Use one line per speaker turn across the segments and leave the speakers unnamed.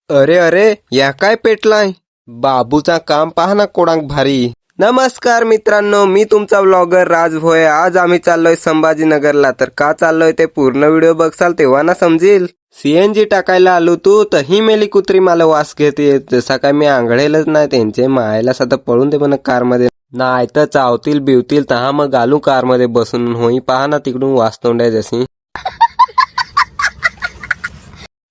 अरे अरे या काय पेटलाय? बाबूचा काम पहा ना कोणाक भारी. नमस्कार मित्रांनो, मी तुमचा व्लॉगर राज भोये. आज आम्ही चाललोय संभाजीनगरला. तर का चाललोय ते पूर्ण व्हिडिओ बघसाल तेव्हा ना समजेल. सीएनजी टाकायला आलो तू तर ही मेली कुत्री मला वास घेते. जसा काय मी आंघळेलच नाही त्यांचे मायला साधा पळून दे पण कार मध्ये. नाही तर चावतील बिवतील तहा मग आलू कार मध्ये बसून. होई पहा ना तिकडून वास तोंड्या जशी.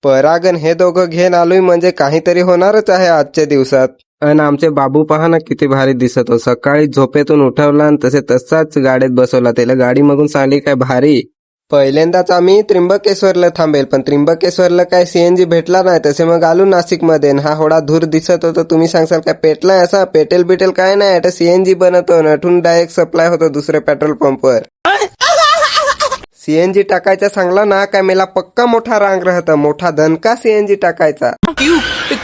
परागन हे दोघं घेऊन आलोय म्हणजे काहीतरी होणारच आहे आजच्या दिवसात. आणि आमचे बाबू पहा ना किती भारी दिसत हो. सकाळी झोपेतून उठवला आणि तसाच गाडीत बसवला. त्याला गाडी मागून सांगली काय भारी. पहिल्यांदाच आम्ही त्र्यंबकेश्वरला थांबेल पण त्र्यंबकेश्वरला काय सीएनजी भेटला नाही. तसे मग आलो नाशिक मध्ये. हा होडा धूर दिसत होता. तुम्ही सांगसाल काय पेटलाय असा? पेटेल बिटेल काय नाही, आता सीएनजी बनवतो. नठून डायरेक्ट सप्लाय होतो दुसऱ्या पेट्रोल पंपवर. सीएनजी टाकायचा सांगला ना काय मेला पक्का मोठा रांग राहता. मोठा धनका सीएनजी टाकायचा.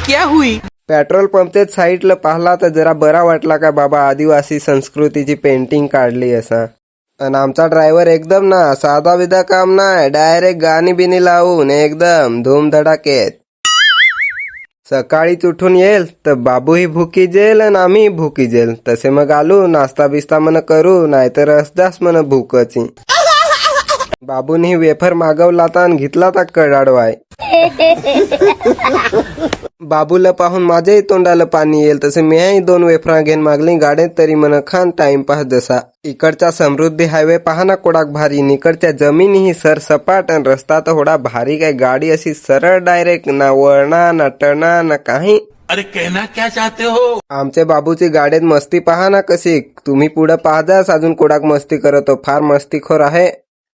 क्या हुई?
पेट्रोल पंपच्या साईडला पाहला तर जरा बरा वाटला का बाबा आदिवासी संस्कृतीची पेंटिंग काढली असा. आणि आमचा ड्रायव्हर एकदम ना साधा विधा काम नाही, डायरेक्ट गाणी बिनी लावून एकदम धूमधडाकेत. सकाळीच उठून येईल तर बाबूही भुकी जेल आणि आम्ही भुकी जेल. तसे मग आलो नाश्ता बिस्ता मन करू, नाहीतर असदास मन भूकची. बाबूनी वेफर मागवला आणि घेतला ता कडाडवाय. बाबूला पाहून माझ्याही तोंडाला पाणी येईल. तसे मीही 2 वेफरा घेऊन मागली गाडीत. तरी मन खान टाइमपास जसा. इकडचा समृद्धी हायवे पहा ना कोडाक भारी. निकडच्या जमिनीही सरसपाट आणि रस्ता तर होडा भारी. काय गाडी अशी सरळ डायरेक्ट, ना वळणा ना टणा ना काही.
अरे कहना क्या चाहते हो?
आमच्या बाबूची गाडीत मस्ती पहा ना कशी. तुम्ही पुढे पाहजास अजून कोडाक मस्ती करतो. फार मस्तीखोर आहे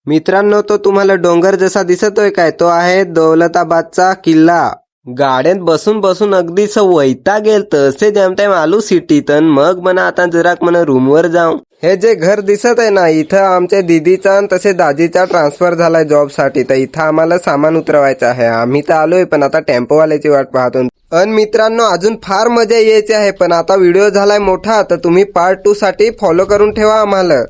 मित्रांनो. तो तुम्हाला डोंगर जसा दिसतोय काय, तो आहे दौलताबादचा किल्ला. गाड्यात बसून बसून अगदी वैता गेल. तसे जमताय आलू सिटीत. मग म्हणा आता जराक म्हणा रूमवर जाऊ. हे जे घर दिसत आहे ना, इथं आमच्या दिदीचा आणि तसे दाजीचा ट्रान्सफर झालाय जॉब साठी. तर इथं आम्हाला सामान उतरवायचं आहे. आम्ही तर आलोय पण आता टेम्पोवाल्याची वाट पाहतो. अन मित्रांनो अजून फार मजा यायची आहे. पण आता व्हिडिओ झालाय मोठा तर तुम्ही पार्ट 2 साठी फॉलो करून ठेवा आम्हाला.